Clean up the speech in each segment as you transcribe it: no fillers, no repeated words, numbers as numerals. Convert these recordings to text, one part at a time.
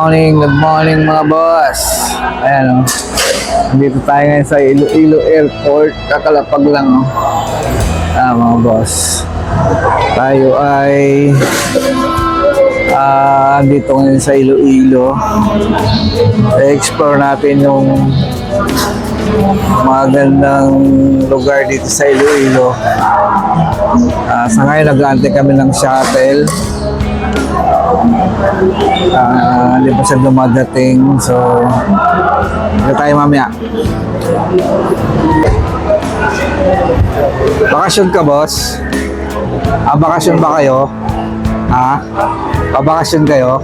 Good morning mga boss. Ayan o. Dito tayo ngayon sa Iloilo Airport. Kakalapag lang o. Mga boss. Tayo ay dito ngayon sa Iloilo. I-explore natin yung magandang lugar dito sa Iloilo. Sa ngayon nag-aantay kami ng shuttle. Hindi pa siya dumadating, so hindi tayo mamaya. Bakasyon ka, boss? Bakasyon ba kayo? Pabakasyon kayo?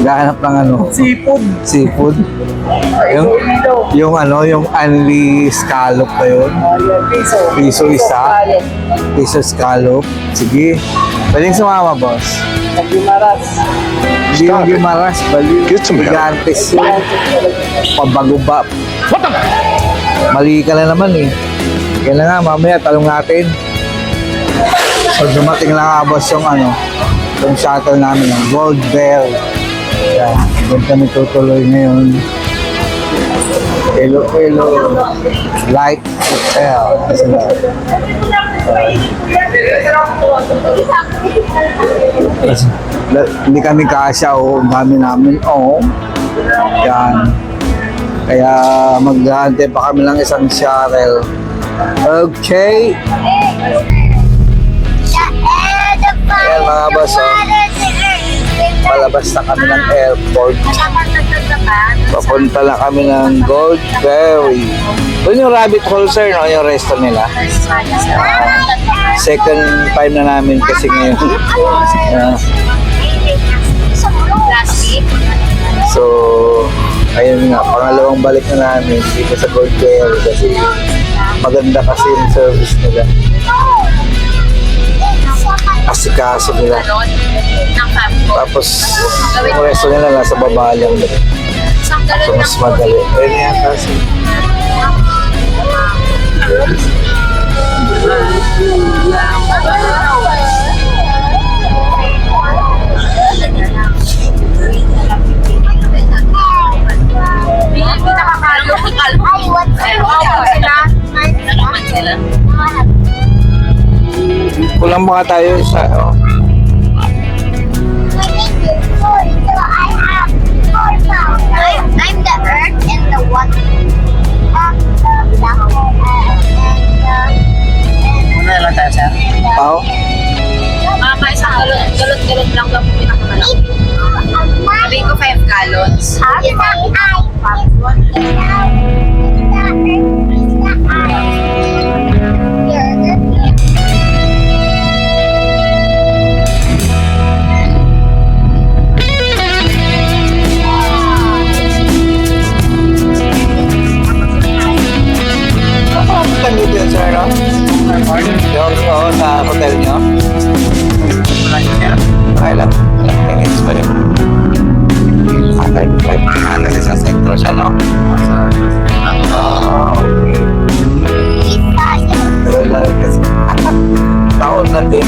Gahanap ng ano? Seafood? Yung only scallop ba yun? Piso isa? Piso scallop? Sige. Pwedeng sumama, boss. Hindi yung Gimaras, bali. Gigantes yun. Pabago-bap. Mali ka na naman eh. Kaya na nga, mamaya talong natin. So dumating lang nga, boss, yung shuttle namin, yung Gold Bell. Yan, doon kami tutuloy ngayon. Iloilo Light Hotel. Hindi kami kasya o dami namin yan, kaya maghahantay pa kami ng isang shuttle. Okay, yan mga boss, palabas na kami ng airport. Papunta na kami ng Goldberry. Doon yung rabbit hole, sir, no? Yung resto nila. Second time na namin kasi ngayon. So, ayun nga, pangalawang balik na namin dito sa Goldberry kasi maganda kasi yung service nila. Asikaso nila. Tapos, yung resto nila nasa baba lang. So, mas madali. Ayun yan kasi. Kulang mga tayo sa I'm the earth and the water. Muna lang tayo, sir. pao. Mga isang galot lang daw po pinakamalaki. Sabi ko 5 gallons. Saan dito yun, sir, no? Yung sa hotel nyo? Okay lang. Minutes pa rin. Kasi sa sentro siya, no? Okay. Kasi taon na din.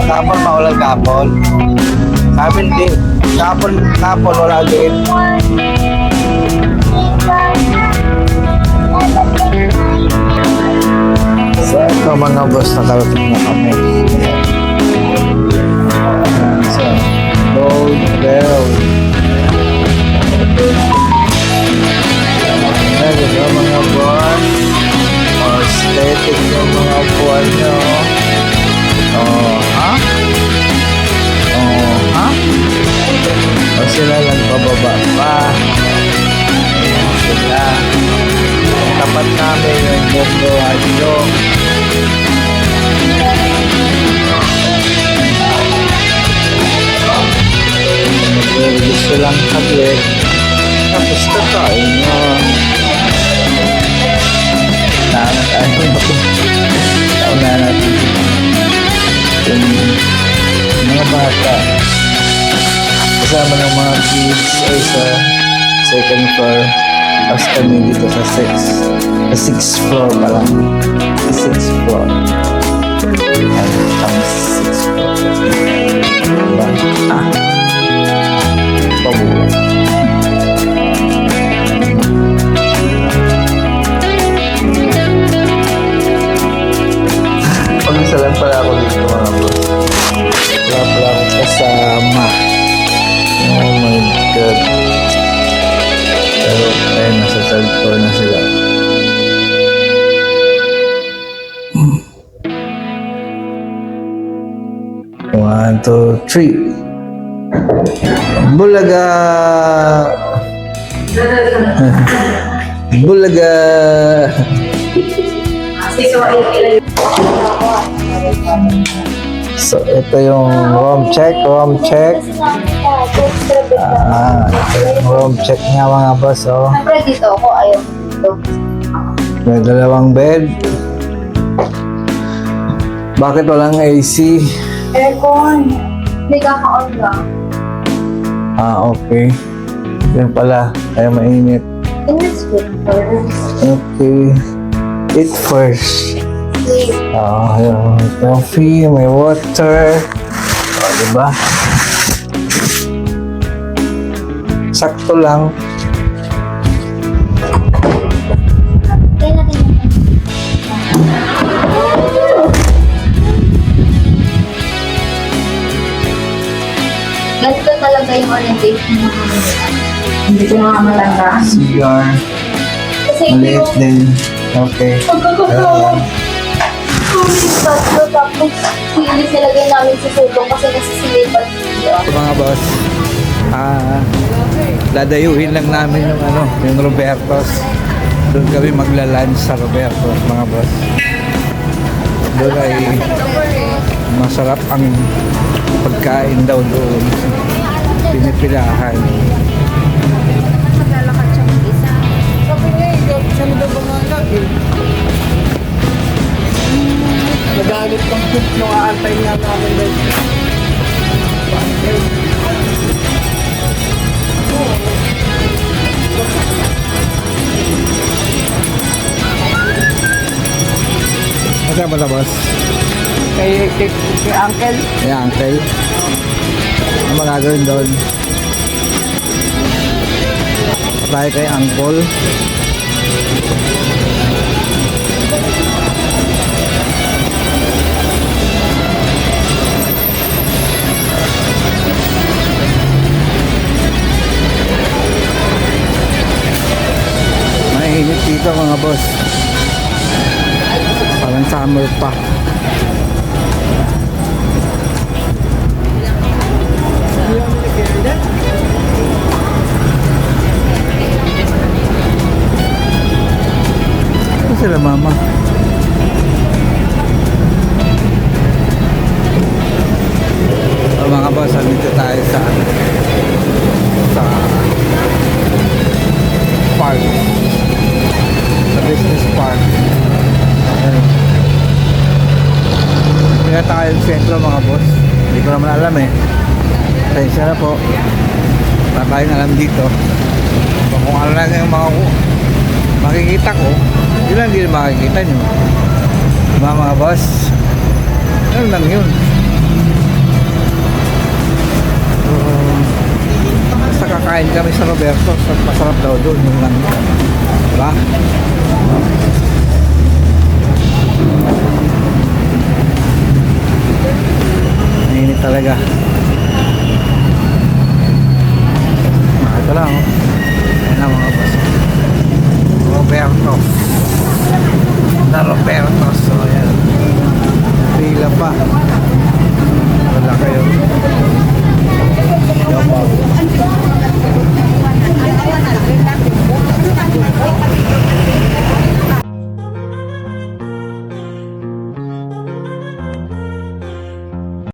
Kapon, maulang kapon. Sabi din, kapon wala din. So, ito mga boss, nakarating na kami. So, Gold Bell. Ito mga boss. Aesthetic yung mga buwan nyo. Oh, ha? tapat namin yung Bongo Radio. Gusto lang saglit. Tapos kakain mo. Tauna natin. Yung mga bata. Kasama ng mga kids ay sa second floor. Tapos kami dito sa 6th floor pa lang. Sa 6th floor. Ayan, kami sa 6th floor. Diba? Pabuhay. Pag-isa lang pala ako dito mga boss. Wala pala akong kasama. Oh my God. Pero ayun, nasa third floor na sila. One, two, three. Bulaga! Bulaga! So, ito yung room check. Ito yung room check nga mga boss, oh. Siyempre dito ako, ayaw dito. May dalawang bed. Bakit walang AC? Aircon. Hindi kaka-on lang. Okay. Yan pala. Kaya mainit. In this good first. Okay. Eat first. Please. Yung coffee, may water. Diba? Sakto lang. Kaya natin yung ganito talaga yung orientation ng mga hindi ko nakamalanda. CR. Kasi Maliit yung din. Okay. pagkakatawa. Kumipat ko tapos silis nilagay namin sa sulong kasi nasisilipan siya. Mga boss, dadayuhin lang namin yung Roberto's. Doon kami magla-lunch sa Roberto's, mga boss. Doon ay masarap ang pagkain daw doon. Pinipilahan. Nagalit ng tip nung aantay nga namin doon. Masaya ba na, boss? Kay Uncle. Hey, uncle. Ano magagawin doon? Tayo kay uncle. Mainit dito mga boss. Parang summer pa. Ano sila mama? Mga boss, dito tayo sa park, sa business park. Ayan. Hindi na tayo yung sentro mga boss, hindi ko naman alam pasensya na po, wala tayong alam dito. Kung ano lang yung makikita ko, yun lang din makikita nyo, diba mga boss? Ano lang yun. Basta kakain kami sa Roberto, masarap daw doon yung lang, diba? Mainit talaga. Ito lang, ayan na mga boss, Roberto na Roberto. So ayan, pila pa, wala kayo. Yo,